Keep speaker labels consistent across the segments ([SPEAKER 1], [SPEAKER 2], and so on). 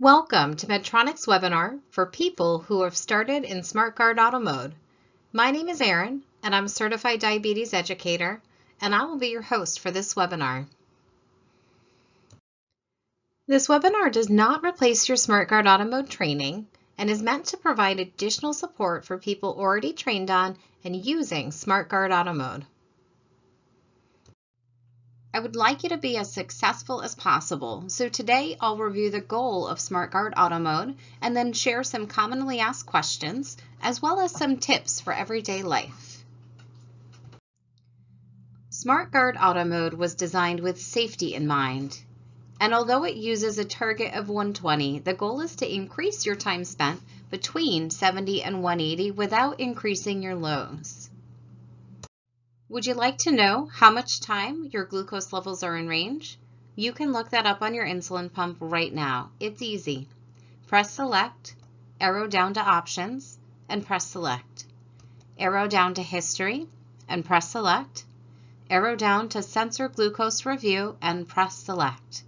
[SPEAKER 1] Welcome to Medtronic's webinar for people who have started in SmartGuard Auto Mode. My name is Erin, and I'm a certified diabetes educator, and I will be your host for this webinar. This webinar does not replace your SmartGuard Auto Mode training and is meant to provide additional support for people already trained on and using SmartGuard Auto Mode. I would like you to be as successful as possible, so today I'll review the goal of SmartGuard Auto Mode and then share some commonly asked questions as well as some tips for everyday life. SmartGuard Auto Mode was designed with safety in mind, and although it uses a target of 120, the goal is to increase your time spent between 70 and 180 without increasing your lows. Would you like to know how much time your glucose levels are in range? You can look that up on your insulin pump right now. It's easy. Press Select, arrow down to Options, and press Select. Arrow down to History, and press Select. Arrow down to Sensor Glucose Review, and press Select.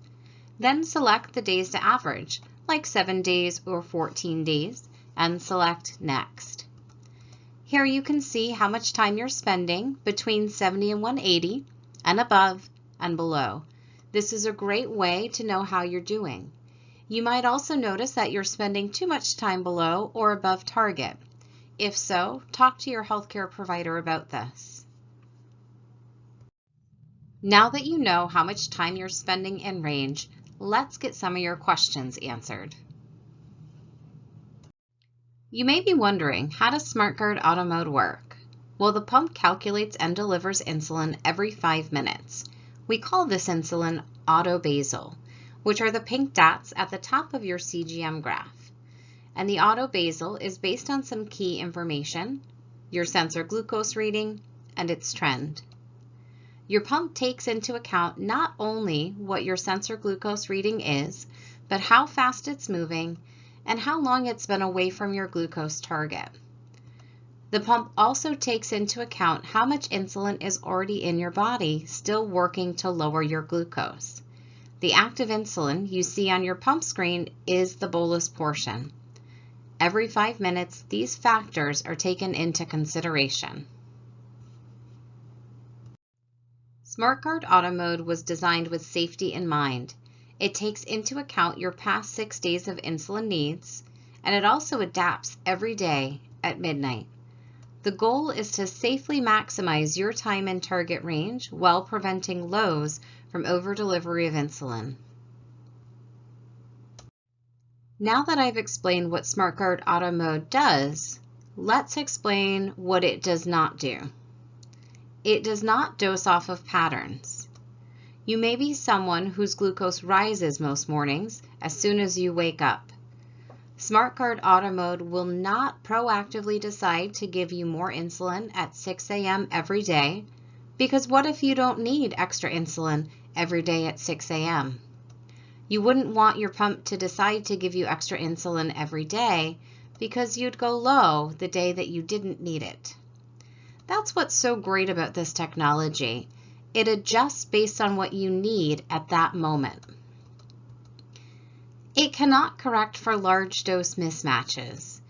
[SPEAKER 1] Then select the days to average, like 7 days or 14 days, and select Next. Here you can see how much time you're spending between 70 and 180 and above and below. This is a great way to know how you're doing. You might also notice that you're spending too much time below or above target. If so, talk to your healthcare provider about this. Now that you know how much time you're spending in range, let's get some of your questions answered. You may be wondering, how does SmartGuard Auto Mode work? Well, the pump calculates and delivers insulin every 5 minutes. We call this insulin auto basal, which are the pink dots at the top of your CGM graph. And the auto basal is based on some key information, your sensor glucose reading, and its trend. Your pump takes into account not only what your sensor glucose reading is, but how fast it's moving and how long it's been away from your glucose target. The pump also takes into account how much insulin is already in your body, still working to lower your glucose. The active insulin you see on your pump screen is the bolus portion. Every 5 minutes, these factors are taken into consideration. SmartGuard Auto Mode was designed with safety in mind. It takes into account your past 6 days of insulin needs, and it also adapts every day at midnight. The goal is to safely maximize your time in target range while preventing lows from over-delivery of insulin. Now that I've explained what SmartGuard Auto Mode does, let's explain what it does not do. It does not dose off of patterns. You may be someone whose glucose rises most mornings as soon as you wake up. SmartGuard Auto Mode will not proactively decide to give you more insulin at 6 a.m. every day, because what if you don't need extra insulin every day at 6 a.m.? You wouldn't want your pump to decide to give you extra insulin every day because you'd go low the day that you didn't need it. That's what's so great about this technology. It adjusts based on what you need at that moment. It cannot correct for large dose mismatches.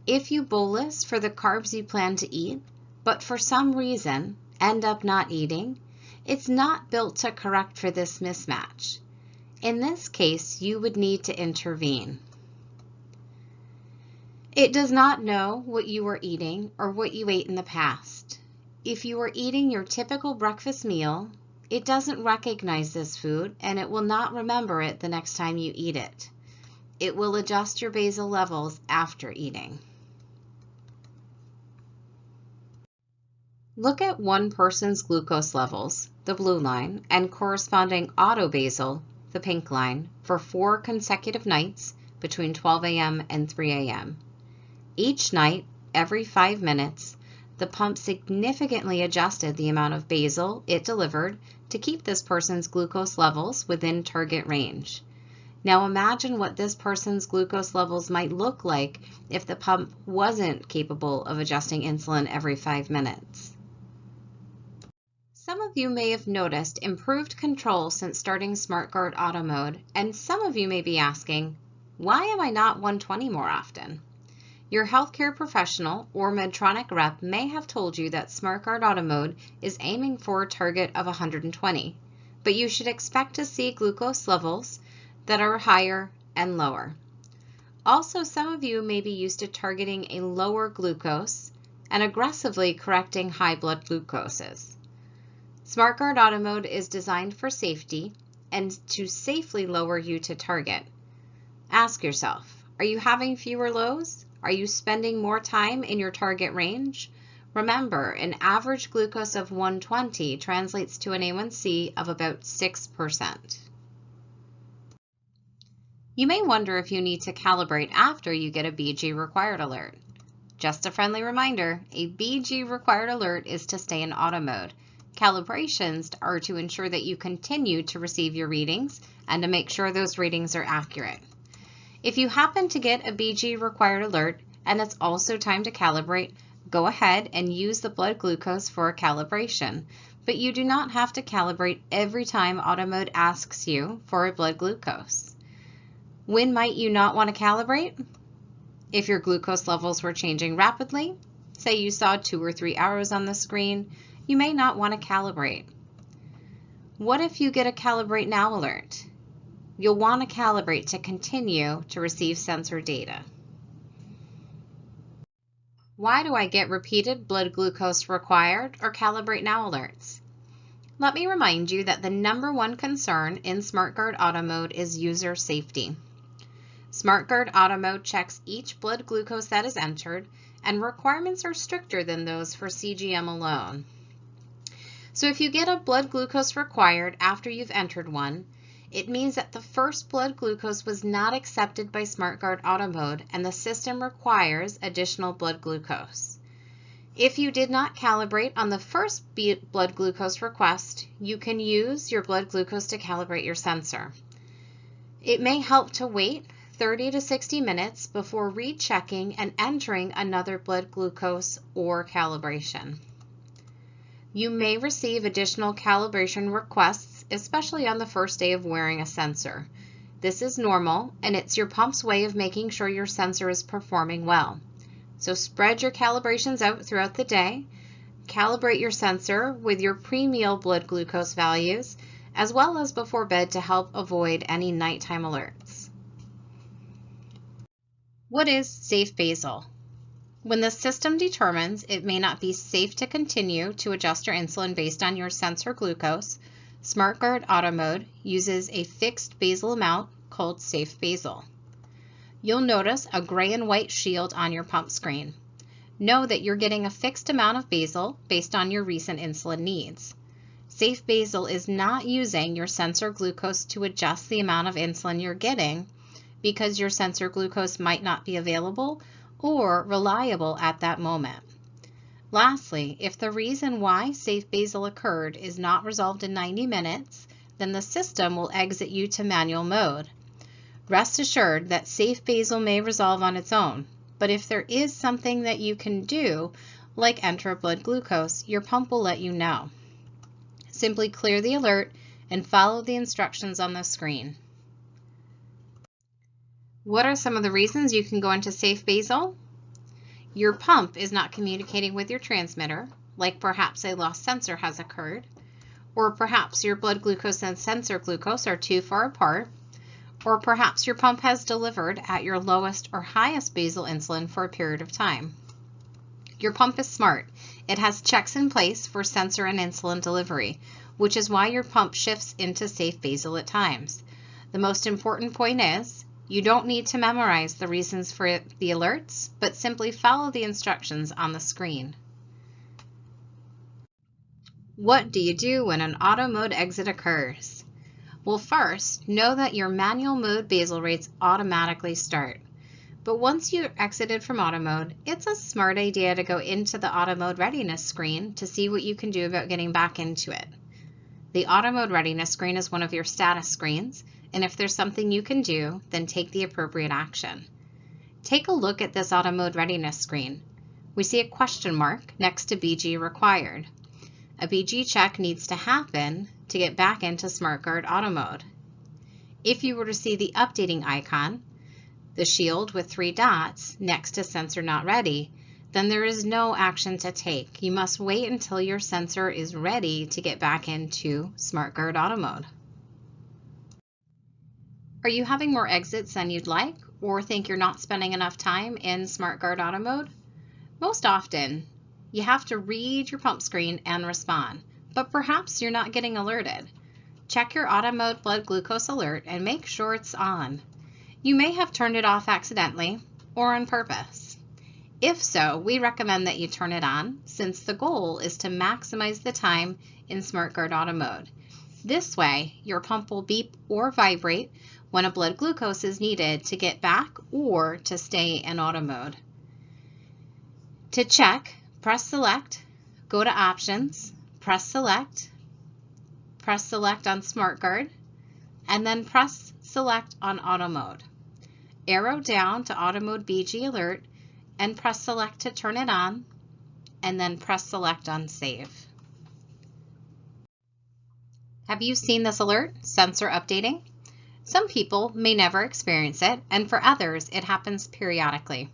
[SPEAKER 1] If you bolus for the carbs you plan to eat, but for some reason end up not eating, it's not built to correct for this mismatch. In this case, you would need to intervene. It does not know what you are eating or what you ate in the past. If you are eating your typical breakfast meal, it doesn't recognize this food and it will not remember it the next time you eat it. It will adjust your basal levels after eating. Look at one person's glucose levels, the blue line, and corresponding auto basal, the pink line, for 4 consecutive nights between 12 a.m. and 3 a.m. Each night, every 5 minutes, the pump significantly adjusted the amount of basal it delivered to keep this person's glucose levels within target range. Now imagine what this person's glucose levels might look like if the pump wasn't capable of adjusting insulin every 5 minutes. Some of you may have noticed improved control since starting SmartGuard Auto Mode, and some of you may be asking, Why am I not 120 more often? Your healthcare professional or Medtronic rep may have told you that SmartGuard Auto Mode is aiming for a target of 120, but you should expect to see glucose levels that are higher and lower. Also, some of you may be used to targeting a lower glucose and aggressively correcting high blood glucoses. SmartGuard Auto Mode is designed for safety and to safely lower you to target. Ask yourself, are you having fewer lows? Are you spending more time in your target range? Remember, an average glucose of 120 translates to an A1C of about 6%. You may wonder if you need to calibrate after you get a BG required alert. Just a friendly reminder, a BG required alert is to stay in auto mode. Calibrations are to ensure that you continue to receive your readings and to make sure those readings are accurate. If you happen to get a BG required alert and it's also time to calibrate, go ahead and use the blood glucose for a calibration, but you do not have to calibrate every time auto mode asks you for a blood glucose. When might you not want to calibrate? If your glucose levels were changing rapidly, say you saw 2 or 3 arrows on the screen, you may not want to calibrate. What if you get a calibrate now alert? You'll want to calibrate to continue to receive sensor data. Why do I get repeated blood glucose required or calibrate now alerts? Let me remind you that the #1 concern in SmartGuard Auto Mode is user safety. SmartGuard Auto Mode checks each blood glucose that is entered, and requirements are stricter than those for CGM alone. So if you get a blood glucose required after you've entered one, it means that the first blood glucose was not accepted by SmartGuard Auto Mode and the system requires additional blood glucose. If you did not calibrate on the first blood glucose request, you can use your blood glucose to calibrate your sensor. It may help to wait 30 to 60 minutes before rechecking and entering another blood glucose or calibration. You may receive additional calibration requests, especially on the first day of wearing a sensor. This is normal, and it's your pump's way of making sure your sensor is performing well. So spread your calibrations out throughout the day. Calibrate your sensor with your pre-meal blood glucose values, as well as before bed to help avoid any nighttime alerts. What is safe basal? When the system determines it may not be safe to continue to adjust your insulin based on your sensor glucose, SmartGuard Auto Mode uses a fixed basal amount called safe basal. You'll notice a gray and white shield on your pump screen. Know that you're getting a fixed amount of basal based on your recent insulin needs. Safe basal is not using your sensor glucose to adjust the amount of insulin you're getting because your sensor glucose might not be available or reliable at that moment. Lastly, if the reason why safe basal occurred is not resolved in 90 minutes, then the system will exit you to manual mode. Rest assured that safe basal may resolve on its own, but if there is something that you can do, like enter a blood glucose, your pump will let you know. Simply clear the alert and follow the instructions on the screen. What are some of the reasons you can go into safe basal? Your pump is not communicating with your transmitter, like perhaps a lost sensor has occurred, or perhaps your blood glucose and sensor glucose are too far apart, or perhaps your pump has delivered at your lowest or highest basal insulin for a period of time. Your pump is smart. It has checks in place for sensor and insulin delivery, which is why your pump shifts into safe basal at times. The most important point is, you don't need to memorize the reasons for the alerts, but simply follow the instructions on the screen. What do you do when an auto mode exit occurs? Well, first, know that your manual mode basal rates automatically start. But once you're exited from auto mode, it's a smart idea to go into the auto mode readiness screen to see what you can do about getting back into it. The auto mode readiness screen is one of your status screens, and if there's something you can do, then take the appropriate action. Take a look at this auto mode readiness screen. We see a question mark next to BG required. A BG check needs to happen to get back into SmartGuard Auto Mode. If you were to see the updating icon, the shield with 3 dots next to sensor not ready, then there is no action to take. You must wait until your sensor is ready to get back into SmartGuard Auto Mode. Are you having more exits than you'd like, or think you're not spending enough time in SmartGuard Auto Mode? Most often, you have to read your pump screen and respond, but perhaps you're not getting alerted. Check your Auto Mode blood glucose alert and make sure it's on. You may have turned it off accidentally or on purpose. If so, we recommend that you turn it on, since the goal is to maximize the time in SmartGuard Auto Mode. This way, your pump will beep or vibrate when a blood glucose is needed to get back or to stay in auto mode. To check, press select, go to options, press select on SmartGuard, and then press select on auto mode. Arrow down to auto mode BG alert and press select to turn it on, and then press select on save. Have you seen this alert, sensor updating? Some people may never experience it, and for others, it happens periodically.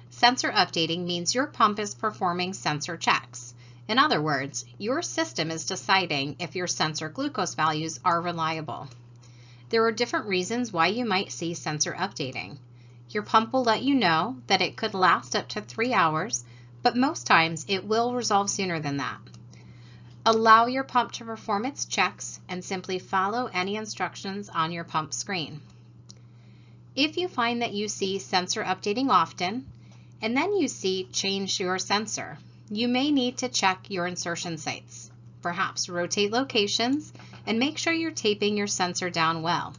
[SPEAKER 1] Sensor updating means your pump is performing sensor checks. In other words, your system is deciding if your sensor glucose values are reliable. There are different reasons why you might see sensor updating. Your pump will let you know that it could last up to 3 hours, but most times it will resolve sooner than that. Allow your pump to perform its checks and simply follow any instructions on your pump screen. If you find that you see sensor updating often, and then you see change your sensor, you may need to check your insertion sites. Perhaps rotate locations and make sure you're taping your sensor down well.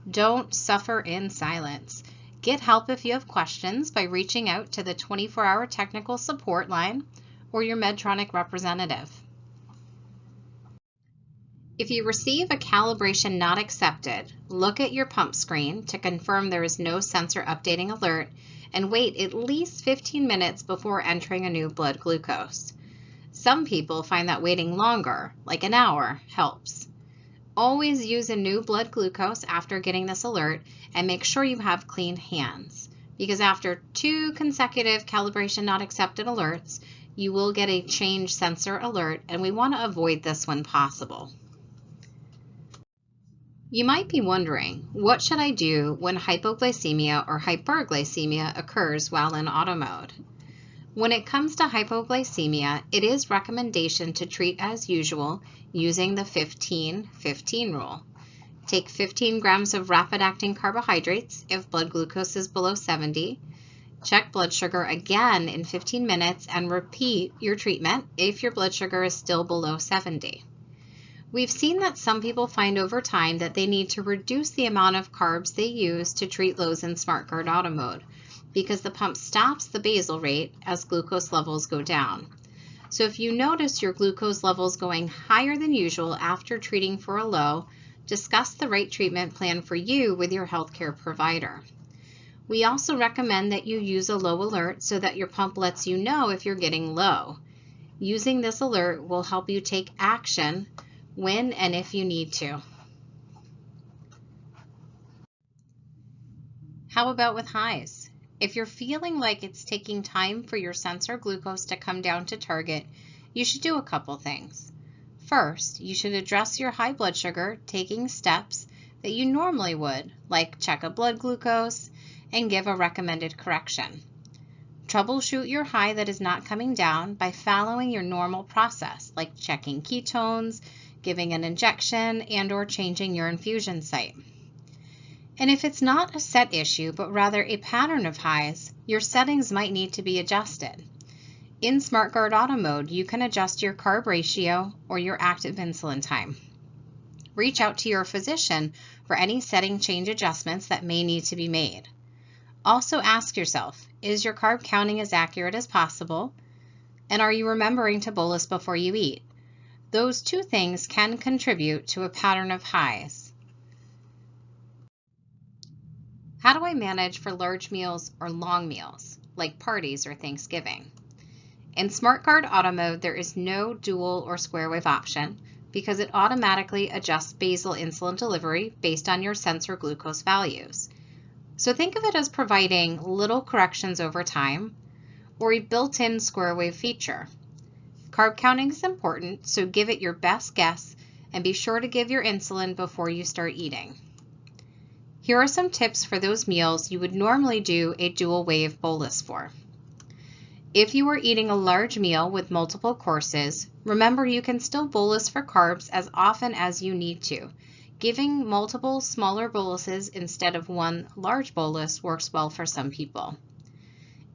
[SPEAKER 1] Don't suffer in silence. Get help if you have questions by reaching out to the 24-hour technical support line or your Medtronic representative. If you receive a calibration not accepted, look at your pump screen to confirm there is no sensor updating alert and wait at least 15 minutes before entering a new blood glucose. Some people find that waiting longer, like an hour, helps. Always use a new blood glucose after getting this alert and make sure you have clean hands, because after 2 consecutive calibration not accepted alerts, you will get a change sensor alert, and we want to avoid this when possible. You might be wondering, what should I do when hypoglycemia or hyperglycemia occurs while in auto mode? When it comes to hypoglycemia, it is recommendation to treat as usual using the 15-15 rule. Take 15 grams of rapid-acting carbohydrates if blood glucose is below 70. Check blood sugar again in 15 minutes and repeat your treatment if your blood sugar is still below 70. We've seen that some people find over time that they need to reduce the amount of carbs they use to treat lows in SmartGuard Auto Mode because the pump stops the basal rate as glucose levels go down. So if you notice your glucose levels going higher than usual after treating for a low, discuss the right treatment plan for you with your healthcare provider. We also recommend that you use a low alert so that your pump lets you know if you're getting low. Using this alert will help you take action when and if you need to. How about with highs? If you're feeling like it's taking time for your sensor glucose to come down to target, you should do a couple things. First, you should address your high blood sugar, taking steps that you normally would, like check a blood glucose and give a recommended correction. Troubleshoot your high that is not coming down by following your normal process, like checking ketones, giving an injection, and/or changing your infusion site. And if it's not a set issue, but rather a pattern of highs, your settings might need to be adjusted. In SmartGuard Auto Mode, you can adjust your carb ratio or your active insulin time. Reach out to your physician for any setting change adjustments that may need to be made. Also ask yourself, is your carb counting as accurate as possible? And are you remembering to bolus before you eat? Those 2 things can contribute to a pattern of highs. How do I manage for large meals or long meals, like parties or Thanksgiving? In SmartGuard Auto Mode, there is no dual or square wave option because it automatically adjusts basal insulin delivery based on your sensor glucose values. So think of it as providing little corrections over time or a built-in square wave feature. Carb counting is important, so give it your best guess and be sure to give your insulin before you start eating. Here are some tips for those meals you would normally do a dual wave bolus for. If you are eating a large meal with multiple courses, remember you can still bolus for carbs as often as you need to. Giving multiple smaller boluses instead of one large bolus works well for some people.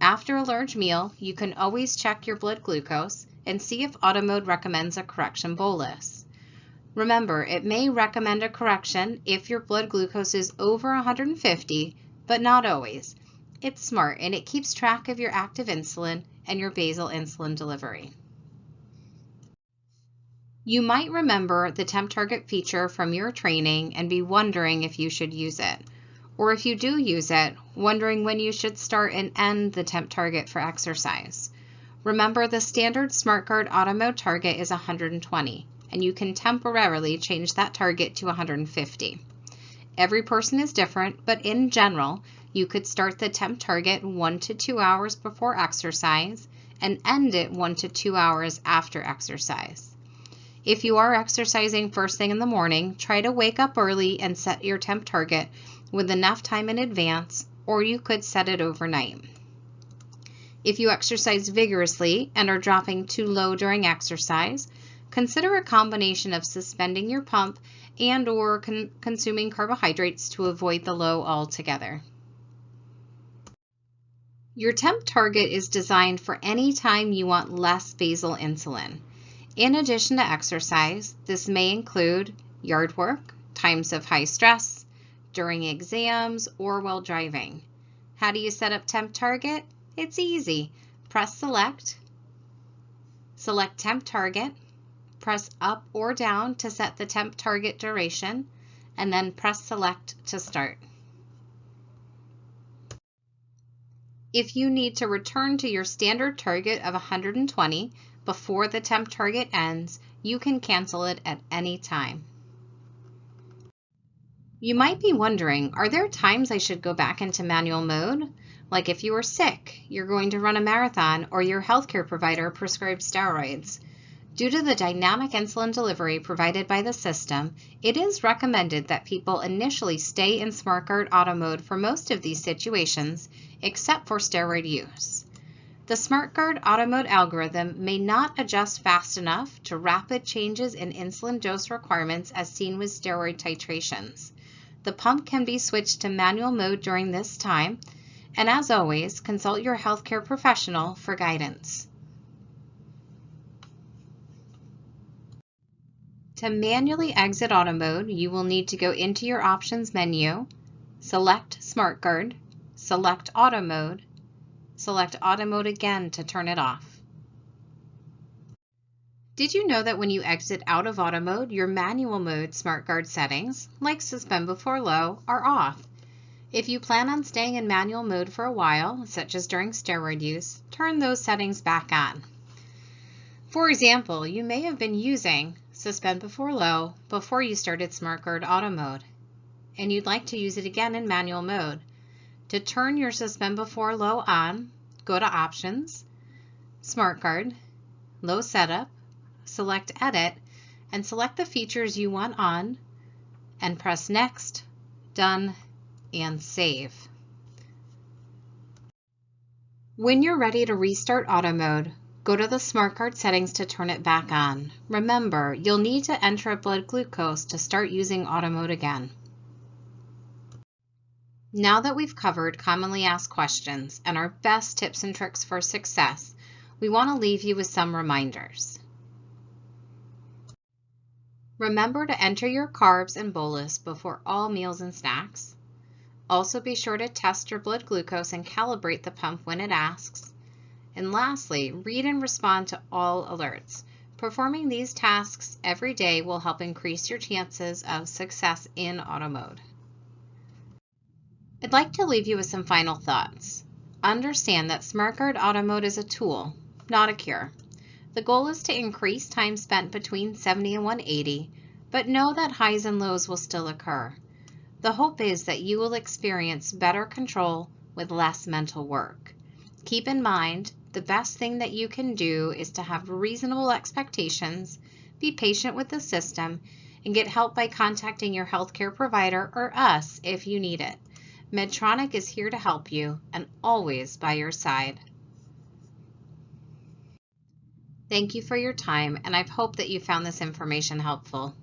[SPEAKER 1] After a large meal, you can always check your blood glucose and see if AutoMode recommends a correction bolus. Remember, it may recommend a correction if your blood glucose is over 150, but not always. It's smart and it keeps track of your active insulin and your basal insulin delivery. You might remember the temp target feature from your training and be wondering if you should use it. Or if you do use it, wondering when you should start and end the temp target for exercise. Remember, the standard SmartGuard AutoMode target is 120, and you can temporarily change that target to 150. Every person is different, but in general, you could start the temp target 1 to 2 hours before exercise and end it 1 to 2 hours after exercise. If you are exercising first thing in the morning, try to wake up early and set your temp target with enough time in advance, or you could set it overnight. If you exercise vigorously and are dropping too low during exercise, consider a combination of suspending your pump and or consuming carbohydrates to avoid the low altogether. Your temp target is designed for any time you want less basal insulin. In addition to exercise, this may include yard work, times of high stress, during exams, or while driving. How do you set up temp target? It's easy. Press select, select temp target, press up or down to set the temp target duration, and then press select to start. If you need to return to your standard target of 120 before the temp target ends, you can cancel it at any time. You might be wondering, are there times I should go back into manual mode? Like if you are sick, you're going to run a marathon, or your healthcare provider prescribed steroids. Due to the dynamic insulin delivery provided by the system, it is recommended that people initially stay in SmartGuard Auto mode for most of these situations, except for steroid use. The SmartGuard Auto mode algorithm may not adjust fast enough to rapid changes in insulin dose requirements as seen with steroid titrations. The pump can be switched to manual mode during this time, and as always, consult your healthcare professional for guidance. To manually exit auto mode, you will need to go into your options menu, select SmartGuard, select auto mode, select auto mode again to turn it off. Did you know that when you exit out of auto mode, your manual mode SmartGuard settings, like suspend before low, are off? If you plan on staying in manual mode for a while, such as during steroid use, turn those settings back on. For example, you may have been using suspend before low before you started SmartGuard auto mode, and you'd like to use it again in manual mode. To turn your suspend before low on, go to options, SmartGuard, low setup, select edit, and select the features you want on, and press next, done, and save. When you're ready to restart auto mode, go to the SmartGuard settings to turn it back on. Remember, you'll need to enter a blood glucose to start using auto mode again. Now that we've covered commonly asked questions and our best tips and tricks for success, we want to leave you with some reminders. Remember to enter your carbs and bolus before all meals and snacks. Also be sure to test your blood glucose and calibrate the pump when it asks. And lastly, read and respond to all alerts. Performing these tasks every day will help increase your chances of success in auto mode. I'd like to leave you with some final thoughts. Understand that SmartGuard Auto Mode is a tool, not a cure. The goal is to increase time spent between 70 and 180, but know that highs and lows will still occur. The hope is that you will experience better control with less mental work. Keep in mind, the best thing that you can do is to have reasonable expectations, be patient with the system, and get help by contacting your healthcare provider or us if you need it. Medtronic is here to help you and always by your side. Thank you for your time, and I hope that you found this information helpful.